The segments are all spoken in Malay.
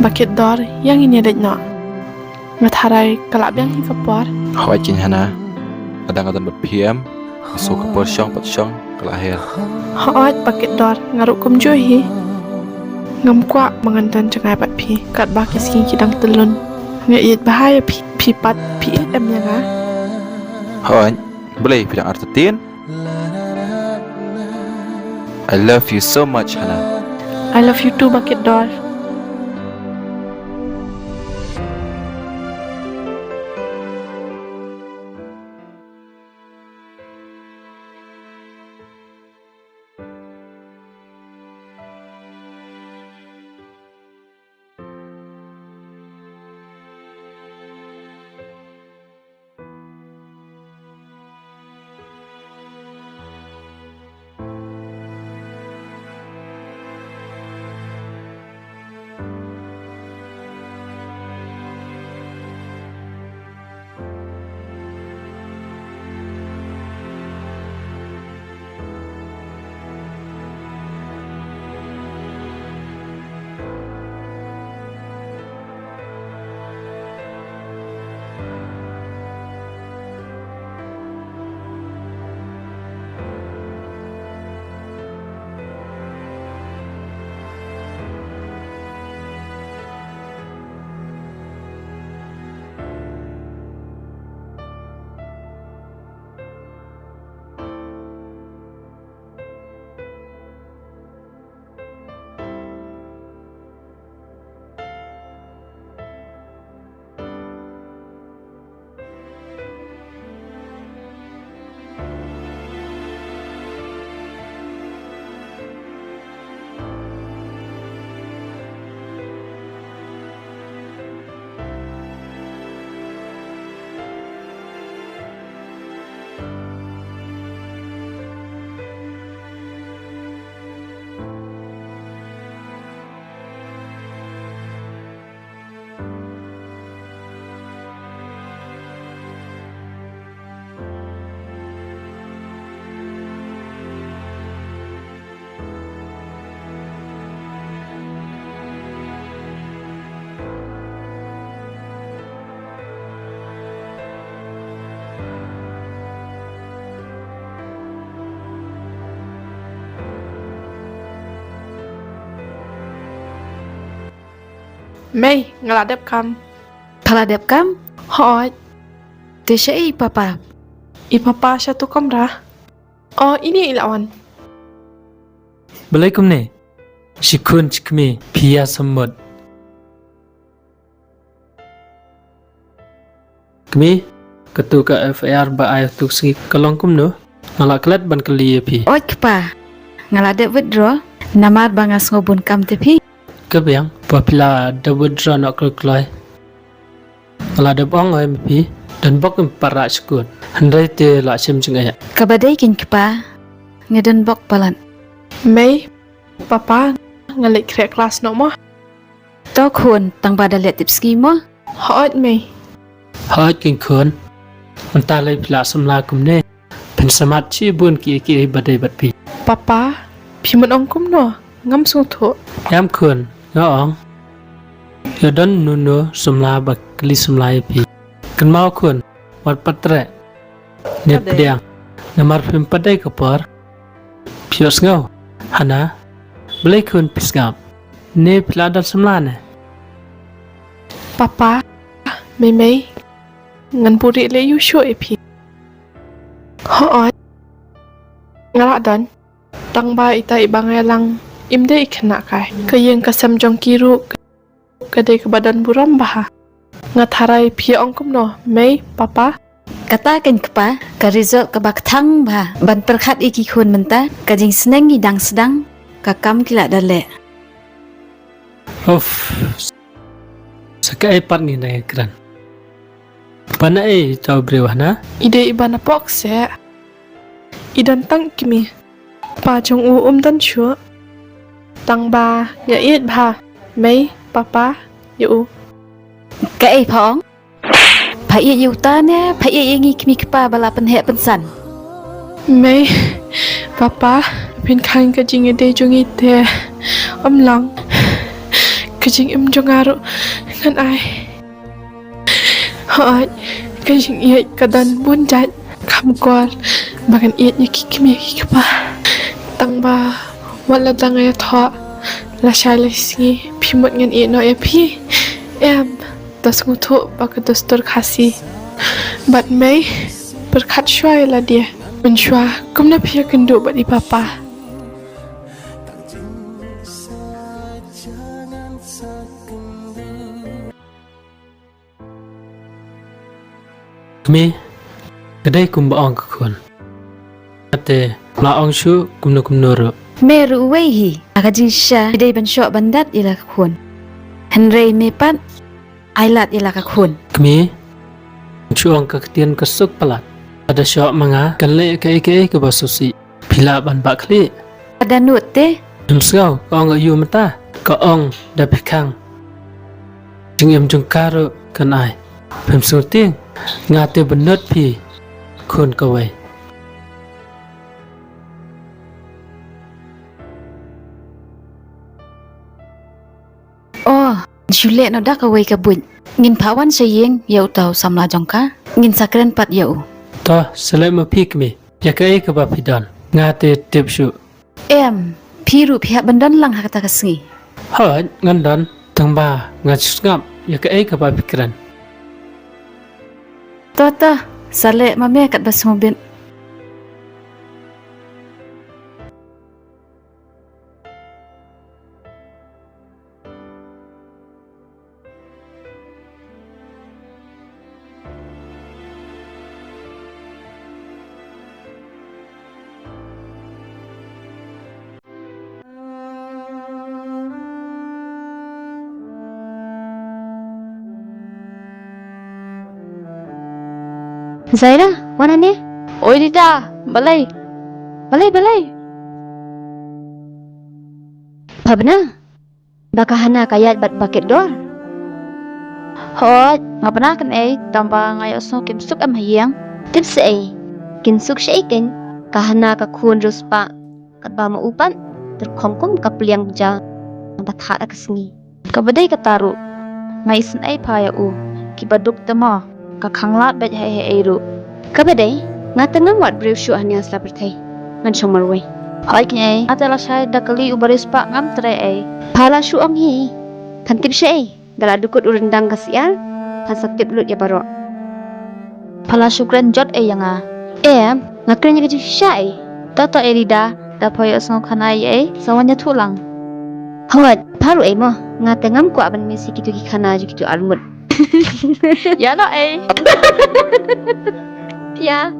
Bakit dor yang ini ada nak ngatharai kalap yang hi kapor. Hỏi chính hana kadang-kadang berpiem masuk ke porsyong potsyong kelahir. Hoat bakit dor ngaruk kumjo hi ngam kwa mangantan cengai pat pi kat bakis king kidang telun ngait bahaya pi pat pi em yang ha. Hỏi boleh bilang artitin. I love you so much Hana. I love you too bakit dor. Mei ngeladap kam. Paladap kam? Hoat Tisha papa. ipapa satu kamera. Oh ini ilawan. Balaikum ne. Shikun chikmi pia samud. Kami ketu ka FAR ba ay tuk segi kalongkum no. Ngalak kelat ban kali pi. Oi kepa. Ngaladap withdraw. Namar bangas ngobun kam tepi. Kebiang papila da withdraw nak kelai. Ngaladap ong ay pi dan bok para skut. Handai te la sim jengaya. Kabadai kin kepa. Ngeden bok palan. Mei papa ngalik krek kelas no mo. To kun tang pada liat tipski mo. Hoat Mei. Hai king kun. Manta lai pila samla kum ne. Pen samat chi bun ki badai bat pi. Papa pimun ongkum no ngam sung tho. Yam kun ngaong. Yodon nuno samla ba kali samla pi. Kan mau kun wat patre. Ne pediang. Namar pim padai kapar. Pios ngau. Hana. Belai kun pisngap. Ne pila dal samla ne. Papa Mei ngan puri le yu sho epi. Hoat ngalak dan tang ba ita ibangai lang imde ikena kai kayeng kasam jong kiru kadai ke badan buram bah ngatharai phi ongkum no Mei papa. Kata kin kepa. Ka result ka bak thang ba. Ban perkhat iki kun menta. Ka jing senang ngidang sedang. Ka kam kila dale. Uff. Sakai part ni na ekran. Pana tahu brewah na? Ide ibana box ya. Idan tang kimi. Pa jong dan shu. Tang ba ya it ba. Mei papa yu. Ka phong. Pa yu ta ne. Pa ngi kimi kepa bala penhe pensan. Mei papa pin kan ka jing ide jong ite. Lang kajing im jongaru ngan ai hoi kajing iet kadan bunjat kam kwal bagan iet nyaki kimi kipa tang ba wala tang ya tho la shalai singi pimot ngan iet no ya pi em tas ngutu baka dostor khasi bat mai berkat shwai la dia menshwa kumna pia kendu bat di papa kami kedai kum baong ka khun ate la ong shu kum no ro Meru wehi akajing sha dei ban shok bandat ila ka khun Henry me pat ailat ila ka khun kami chuang ka tian ka suk palat ada syok manga kan le ka ke basusi pila ban ba khli ada nut te Msgau ong ayu mata ka ong da phekang jing em jung karo kan ai phim su ting nga te benot phi khun ka wei oh jule no dak away ka bun ngin pawan sayeng yau tau samla jongka ngin sakren pat yau to selai ma phik mi ya ka ka ba phidan nga te tip shu em phiru phia bandan lang hakata kasngi ha ngan dan tang ba nga ngap ya ka ba pikran Tota, sale mame kat bas mobil. Zaira, mana ni? Oi Dida, balai. Balai. Pabna? Baka hana kayat bat bakit dor? Hot, ngapana kan tambah ngayo so kim suk am hayang. Tips kinsuk siya ikin, kahana ka kun ruspa, kat ba maupan, terkongkom ka piliang ja, ang bathara kasngi. Kabadai kataru. Ngaisan ay paya kibaduk tamo. Kakanglat bet hai ru. Kabaday, nga tengah wat brief syu hanya slapertay, ngan siyang marway. Hai knya atala shay dakali ubaris pa ngam tre Pala syu ang hi, kan tip siya dala dukut urendang kasial, kan sakit ulut ya baro. Pala syukran jot yanga. Nga kerenya kecil siya Toto Dida dapoy osong kanay sawanya tulang. Hawat, paru mo, nga tengam ko aban misi kitu kikana ju kitu almut. Ya no Ya.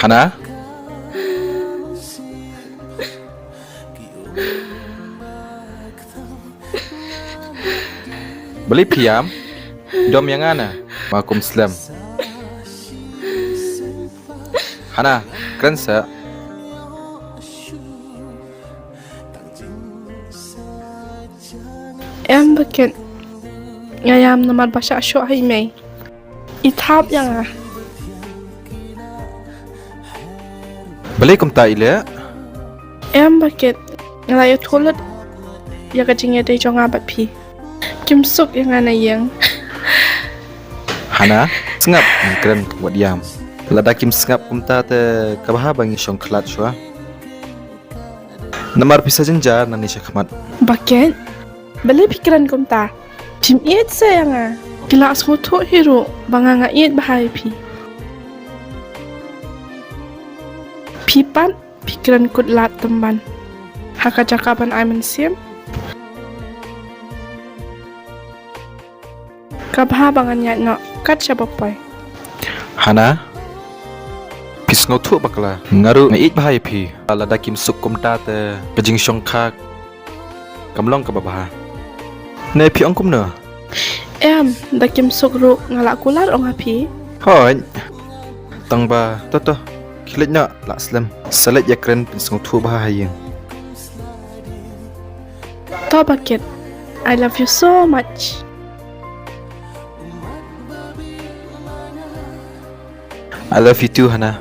Hana? Beli piam? Dom yang ana? Makum Islam. Hana, keren sa? em bakit ngayam namar basha syo hai mai itap yang Beli kum ta ile? em bakit ngalayo toilet ya kajing ya dei jonga bat pi kim suk yang ana yang Hana, sengap keren buat diam. Lada kim sengap kum ta te kabaha bangi syong kelat syua. Namar pisah jenjar nani syakmat. bakit beli pikiran kum ta tim iet sayang kila asmu tu hero banga iet bahai pi pipan pikiran kudlat teman haka cakapan aiman sim kabha bangan nyat no kat siapapai Hana, pis ngau tu bakla ngaru na it bahai pi. Lada kim suk kum ta te kajing syong kak Kamlong ka babaha. Nay pi ong kum na. Em, dakim sukru ngalak kular ong api. Hoi. Tang ba to. Kilit na lak slam. Salat ya kren pin sung thu baha hayeng. To bakit. I love you so much. I love you too, Hana.